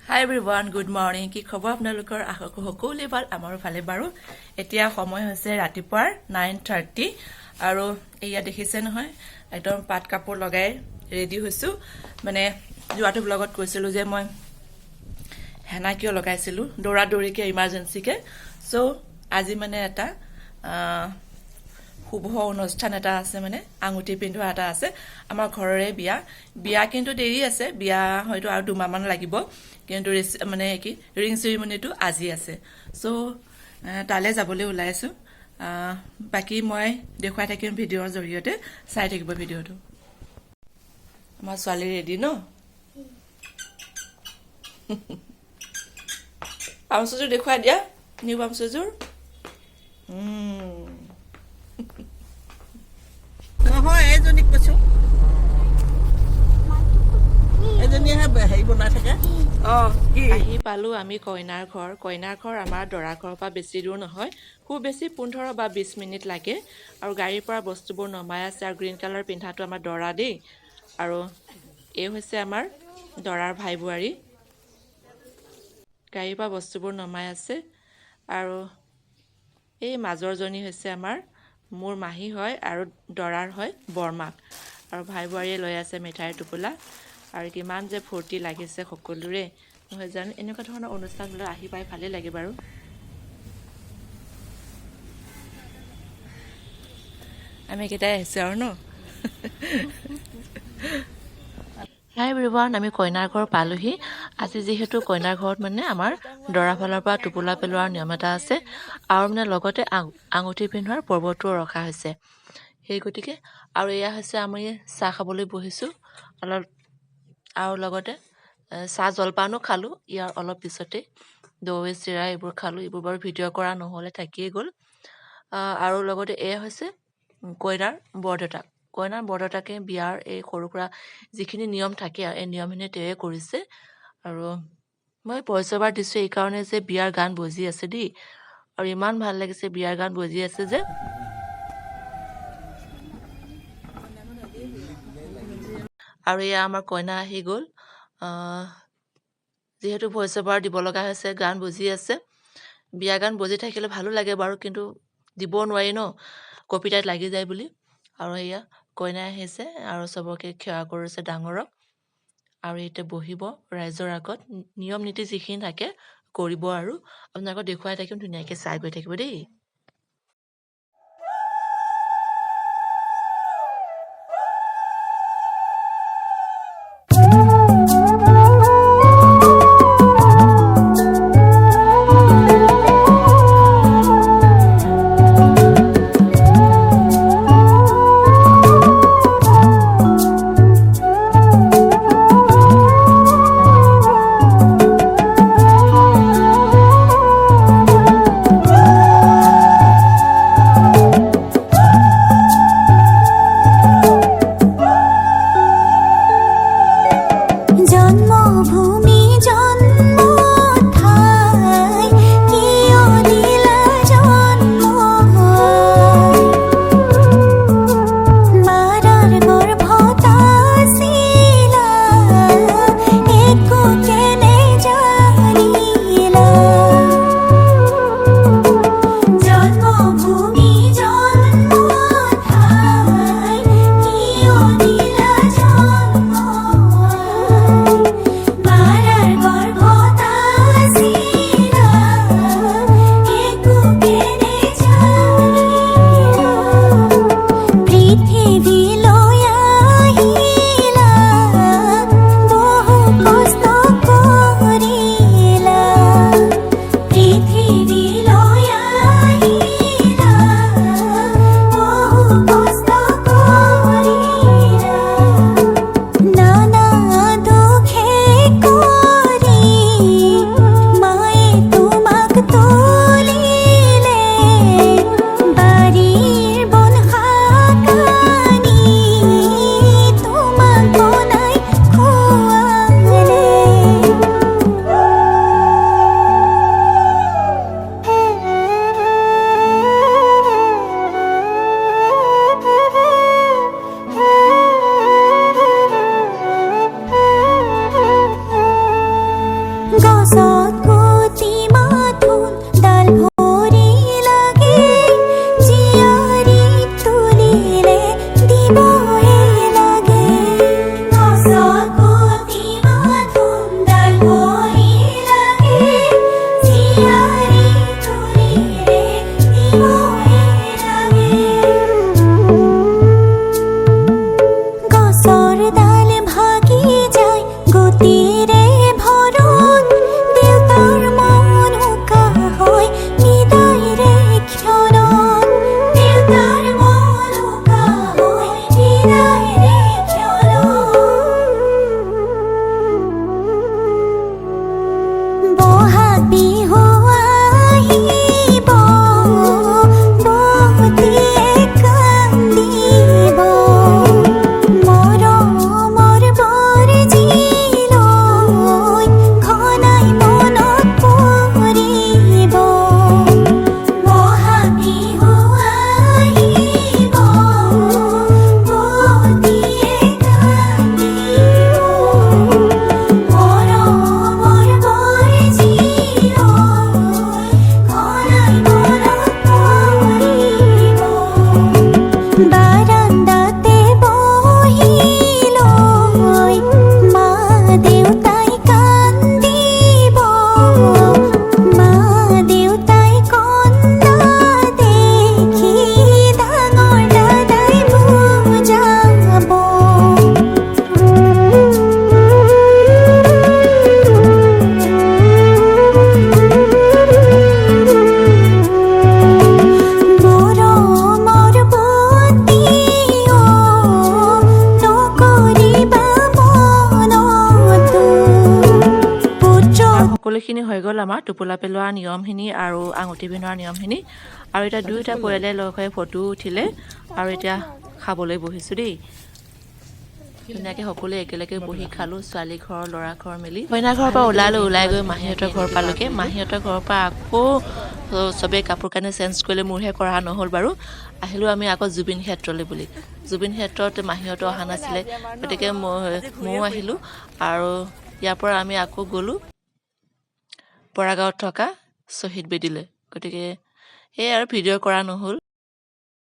Hi everyone, good morning. কি খবৰ আপোনালোকৰ আশা কৰো সকলোৱে ভাল আমাৰ ভালে বাৰু এতিয়া সময় হৈছে ৰাতিপুৱাৰ 9:30 আৰু এয়া দেখিছে নহয় একদম পাট কাপোৰ লগাই ৰেডি হৈছো মানে যোৱাটো ব্লগত কৈছিলো যে মই হেনা কিয় লগাইছিলো দৌৰা দৌৰিকে ইমাৰ্জেন্সিকে সো আজি মানে এটা শুভ অনুষ্ঠান এটা আছে মানে আঙুঠি পিন্ধোৱা এটা আছে আমাৰ ঘৰৰে বিয়া কিন্তু দেৰি আছে বিয়া হয়তো আৰু দুমাহ মান লাগিব কিন্তু মানে কি ৰিং সেৰেমনিটো আজি আছে সো তালে যাবলৈ ওলাইছো বাকি মই দেখুৱাই থাকিম ভিডিওৰ জৰিয়তে চাই থাকিব ভিডিওটো আমাৰ ছোৱালী ৰেডি ন আমসুজুৰ দেখুৱাই দিয়া নিউ আমসুজুৰ নহয় এজনীক কৈছো এজনীহে হেৰি বনাই থাকে কি আহি পালো আমি কইনাৰ ঘৰ আমাৰ দৰা ঘৰৰ পৰা বেছি দূৰ নহয় খুব বেছি 15 বা 20 মিনিট লাগে আৰু গাড়ীৰ পৰা বস্তুবোৰ নমাই আছে আৰু গ্ৰীণ কালাৰ পিন্ধাটো আমাৰ দৰা দেই আৰু এই হৈছে আমাৰ দৰাৰ ভাই বুৱাৰী গাড়ীৰ পৰা বস্তুবোৰ নমাই আছে আৰু এই মাজৰজনী হৈছে আমাৰ মোৰ মাহী হয় আৰু দৰাৰ হয় বৰমাক আৰু ভাই বুৱাৰীয়ে লৈ আছে মিঠাইৰ টোপোলা আৰু কিমান যে ফূৰ্তি লাগিছে সকলোৰে নহয় জানো এনেকুৱা ধৰণৰ অনুষ্ঠানলৈ আহি পাই ভালে লাগে বাৰু আমি কেইটাই আহিছে আৰু ন হাই এভৰিৱান আমি কইনাৰ ঘৰ পালোহি আজি যিহেতু কইনাৰ ঘৰত মানে আমাৰ দৰা ফালৰ পৰা টোপোলা পেলোৱাৰ নিয়ম এটা আছে আৰু মানে লগতে আঙুঠি পিন্ধোৱাৰ পৰ্বটোও ৰখা হৈছে সেই গতিকে আৰু এয়া হৈছে আমি চাহ খাবলৈ বহিছো অলপ আৰু লগতে চাহ জলপানো খালো ইয়াৰ অলপ পিছতে দৈ চিৰা এইবোৰ খালো এইবোৰ বাৰু ভিডিঅ' কৰা নহ'লে থাকিয়ে গ'ল আৰু লগতে এয়া হৈছে কইনাৰ বৰদেউতাকে বিয়াৰ এই সৰু সুৰা যিখিনি নিয়ম থাকে এই নিয়মখিনি তেওঁৱে কৰিছে আৰু মই ভইচ অভাৰ দিছোঁ এই কাৰণে যে বিয়াৰ গান বজি আছে দেই আৰু ইমান ভাল লাগিছে বিয়াৰ গান বজি আছে যে আৰু এয়া আমাৰ কইনা আহি গ'ল যিহেতু ভইচ অভাৰ দিব লগা হৈছে গান বজি আছে বিয়া গান বজি থাকিলে ভালো লাগে বাৰু কিন্তু দিব নোৱাৰি ন কপিৰাইট লাগি যায় বুলি আৰু এয়া কইনা আহিছে আৰু চবকে সেৱা কৰিছে ডাঙৰক আৰু এতিয়া বহিব ৰাইজৰ আগত নিয়ম নীতি যিখিনি থাকে কৰিব আৰু আপোনালোকক দেখুৱাই থাকিম ধুনীয়াকৈ চাই গৈ থাকিব দেই গছত গতি মাথোন ডাল ভৰি লাগে জীয়াৰী তুলিলে দিবয়ে লাগে গছত গতি মাথোন ডাল ভৰি লাগে জীয়াৰী তুলিলে দিবয়ে লাগে গছৰ ডাল ভাগি যায় গতিৰে ভৰণ দেউতাৰ মন উকা হয় বিদায়ৰে ক্ষণত দেউতাৰ মন উকা হয় বিদায়ৰে ক্ষণত বহাগ বিহু আহিব বহতীয়ে কান্দিব মৰমৰ বৰজিলৈ ঘনাই মনত পৰিব বহাগ বিহু আহিব বহতীয়ে কান্দিব মৰমৰ বৰজিলৈ ঘনাই মনত পৰিব বাৰান্দাতে বহি লৈ মা দেউতাই কান্দিব মা দেউতাই কন্দা দেখি ডাঙৰ দাদাই বুজাব মৰমৰ বতীও নকৰিবা মনতো পুত্ৰ সকলোখিনি হৈ গ'ল আমাৰ টোপোলা পেলোৱাৰ নিয়মখিনি আৰু আঙুঠি পিন্ধোৱাৰ নিয়মখিনি আৰু এতিয়া দুয়োটা পৰিয়ালে লগ হৈ ফটো উঠিলে আৰু এতিয়া খাবলৈ বহিছোঁ দেই ধুনীয়াকৈ সকলোৱে একেলগে বহি খালোঁ ছোৱালী ঘৰ ল'ৰা ঘৰ মিলি কইনা ঘৰৰ পৰা ওলাই গৈ মাহীহঁতৰ ঘৰ পালোঁগৈ মাহীহঁতৰ ঘৰৰ পৰা আকৌ চবেই কাপোৰ কানি চেঞ্জ কৰিলে মোৰহে কৰা নহ'ল বাৰু আহিলোঁ আমি আকৌ জুবিন ক্ষেত্ৰলৈ বুলি জুবিন ক্ষেত্ৰত মাহীহঁতো অহা নাছিলে গতিকে ময়ো আহিলোঁ আৰু ইয়াৰ পৰা আমি আকৌ গ'লোঁ বৰাগাঁৱত থকা শ্বহীদ বেদীলৈ গতিকে সেয়াই আৰু ভিডিঅ' কৰা নহ'ল